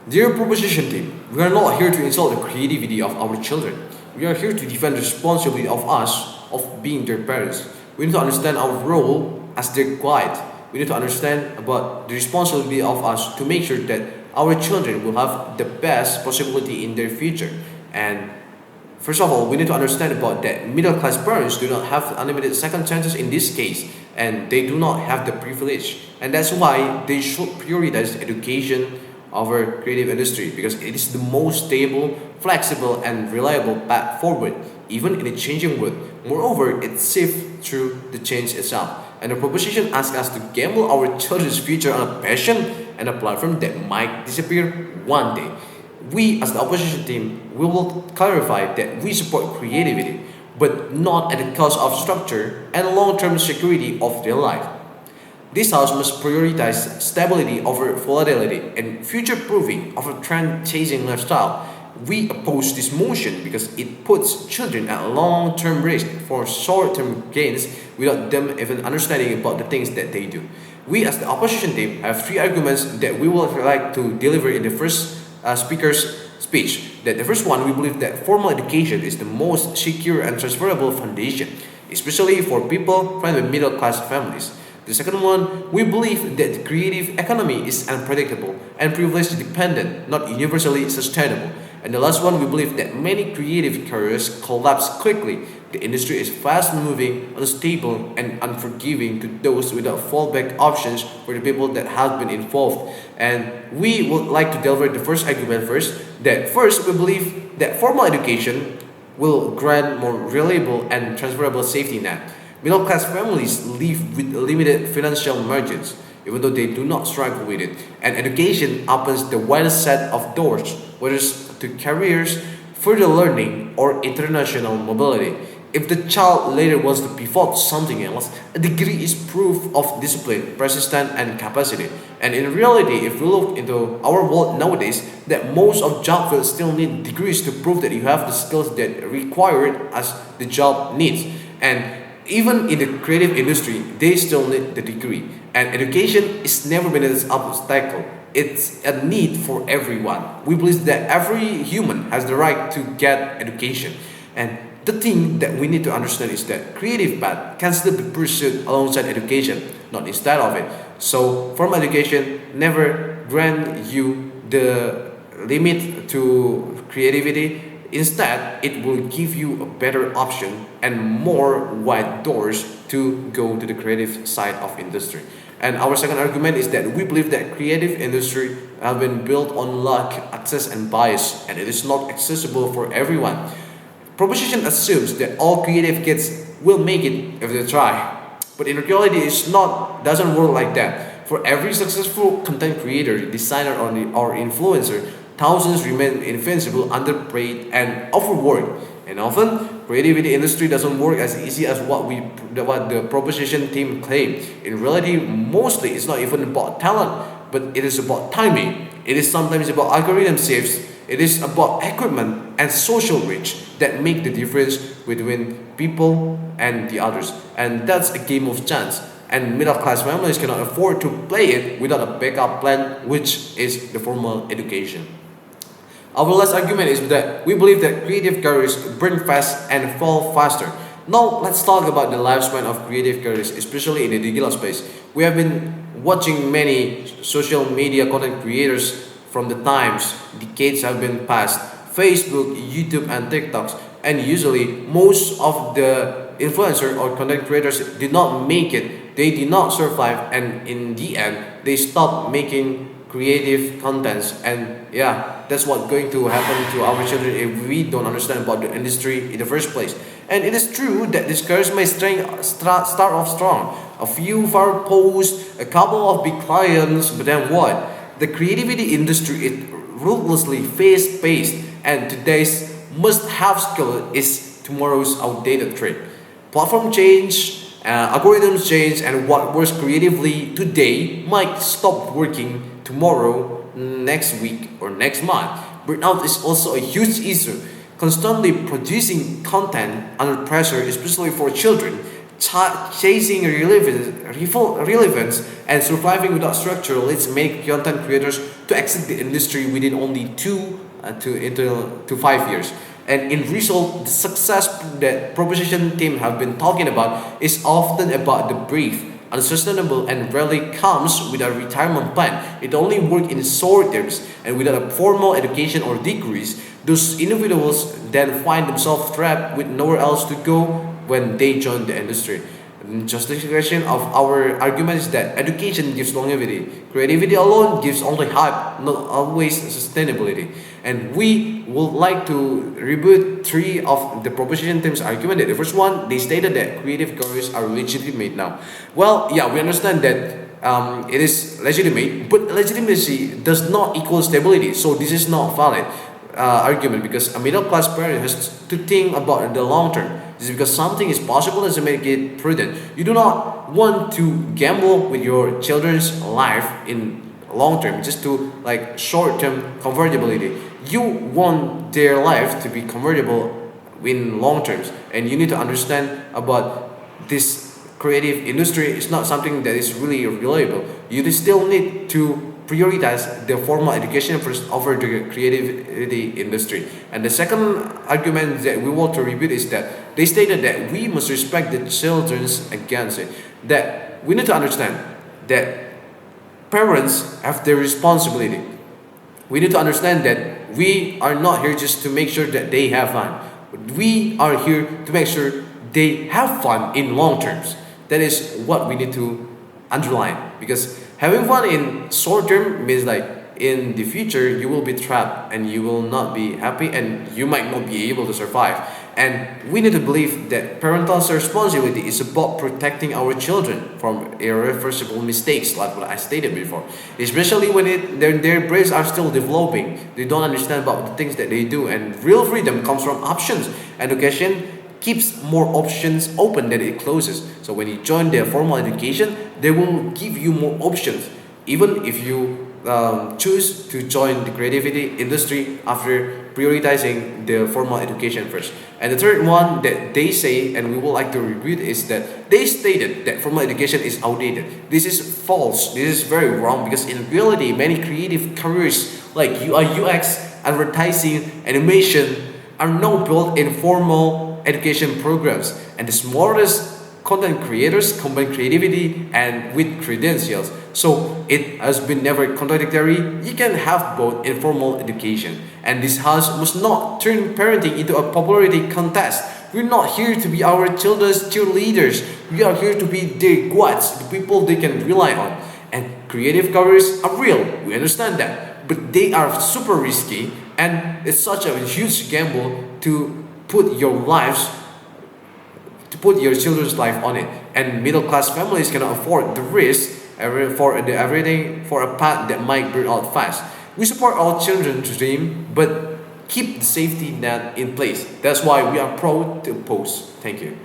Dear proposition team, we are not here to insult the creativity of our children. We are here to defend the responsibility of us of being their parents. We need to understand our role as their guide. We need to understand about the responsibility of us to make sure that our children will have the best possibility in their future. And first of all, we need to understand about that middle class parents do not have unlimited second chances in this case, and they do not have the privilege. And that's why they should prioritize education over creative industry because it is the most stable, flexible, and reliable path forward, even in a changing world. Moreover, it sifts through the change itself. And the proposition asks us to gamble our children's future on a passion and a platform that might disappear one day. We, as the opposition team, we will clarify that we support creativity, but not at the cost of structure and long term security of their life. This house must prioritize stability over volatility and future proofing of a trend chasing lifestyle. We oppose this motion because it puts children at long term risk for short term gains without them even understanding about the things that they do. We, as the opposition team, have three arguments that we would like to deliver in the first speaker's speech. That the first one, we believe that formal education is the most secure and transferable foundation, especially for people from the middle class families. The second one, we believe that the creative economy is unpredictable and privilege dependent, not universally sustainable. And the last one, we believe that many creative careers collapse quickly. The industry is fast moving, unstable, and unforgiving to those without fallback options for the people that have been involved. And we would like to deliver the first argument first. That first, we believe that formal education will grant more reliable and transferable safety net. Middle class families live with limited financial margins, even though they do not struggle with it. And education opens the widest set of doors, whether it's to careers, further learning, or international mobility. If the child later wants to pivot to something else, a degree is proof of discipline, persistence, and capacity. And in reality, if we look into our world nowadays, that most of job fields still need degrees to prove that you have the skills that are required as the job needs. And even in the creative industry, they still need the degree. And education is never been an obstacle. It's a need for everyone. We believe that every human has the right to get education. And the thing that we need to understand is that creative path can still be pursued alongside education, not instead of it. So formal education never grant you the limit to creativity. Instead, it will give you a better option and more wide doors to go to the creative side of industry. And our second argument is that we believe that creative industry have been built on luck, access, and bias, and it is not accessible for everyone. Proposition assumes that all creative kids will make it if they try, but in reality, it's not doesn't work like that. For every successful content creator, designer, or influencer, thousands remain invincible, underpaid, and overworked. And often, creativity industry doesn't work as easy as what the proposition team claim. In reality, mostly it's not even about talent, but it is about timing. It is sometimes about algorithm shifts. It is about equipment and social reach that make the difference between people and the others. And that's a game of chance. And middle class families cannot afford to play it without a backup plan, which is the formal education. Our last argument is that we believe that creative careers burn fast and fall faster. Now, let's talk about the lifespan of creative careers, especially in the digital space. We have been watching many social media content creators from the times decades have been passed Facebook, YouTube, and TikToks, and usually most of the influencer or content creators did not make it. They did not survive, and in the end, they stopped making creative contents. And yeah, that's what's going to happen to our children if we don't understand about the industry in the first place. And it is true that this careers may start off strong. A few viral posts, a couple of big clients, but then what? The creativity industry is ruthlessly fast-paced, and today's must-have skill is tomorrow's outdated trade. Platform change, algorithms change, and what works creatively today might stop working tomorrow, next week, or next month. Burnout is also a huge issue. Constantly producing content under pressure, especially for children, chasing relevance and surviving without structure leads many content creators to exit the industry within only 2 to 5 years. And in result, the success that proposition team have been talking about is often about the brief, unsustainable, and rarely comes with a retirement plan. It only works in short terms, and without a formal education or degrees, those individuals then find themselves trapped with nowhere else to go when they join the industry. Justification of our argument is that education gives longevity. Creativity alone gives only hype, not always sustainability. And we would like to reboot three of the proposition team's argument. The first one, they stated that creative careers are legitimate now. Well, yeah, we understand that it is legitimate, but legitimacy does not equal stability. So this is not valid argument because a middle class parent has to think about the long term. This is because something is possible doesn't make it prudent. You do not want to gamble with your children's life in long term just to like short term convertibility. You want their life to be convertible in long terms, and you need to understand about this creative industry is not something that is really reliable. You still need to prioritize the formal education first over the creativity industry. And the second argument that we want to repeat is that they stated that we must respect the children's against it. That we need to understand that parents have their responsibility. We need to understand that we are not here just to make sure that they have fun. We are here to make sure they have fun in long terms. That is what we need to underline, because having fun in short term means like in the future you will be trapped and you will not be happy and you might not be able to survive. And we need to believe that parental responsibility is about protecting our children from irreversible mistakes, like what I stated before. Especially when their brains are still developing, they don't understand about the things that they do, and real freedom comes from options. Education keeps more options open than it closes. So when you join their formal education, they will give you more options, even if you choose to join the creativity industry after prioritizing the formal education first. And the third one that they say, and we would like to repeat, is that they stated that formal education is outdated. This is false. This is very wrong, because in reality, many creative careers like UI, UX, advertising, animation are now built in formal education programs, and the smartest content creators combine creativity and with credentials. So it has been never contradictory. You can have both in formal education, and this house must not turn parenting into a popularity contest. We're not here to be our children's cheerleaders. We are here to be their guides, the people they can rely on. And creative careers are real. We understand that, but they are super risky, and it's such a huge gamble to put your lives to put your children's life on it. And middle class families cannot afford the risk for a path that might burn out fast. We support our children's dream, but keep the safety net in place. That's why we are proud to oppose. Thank you.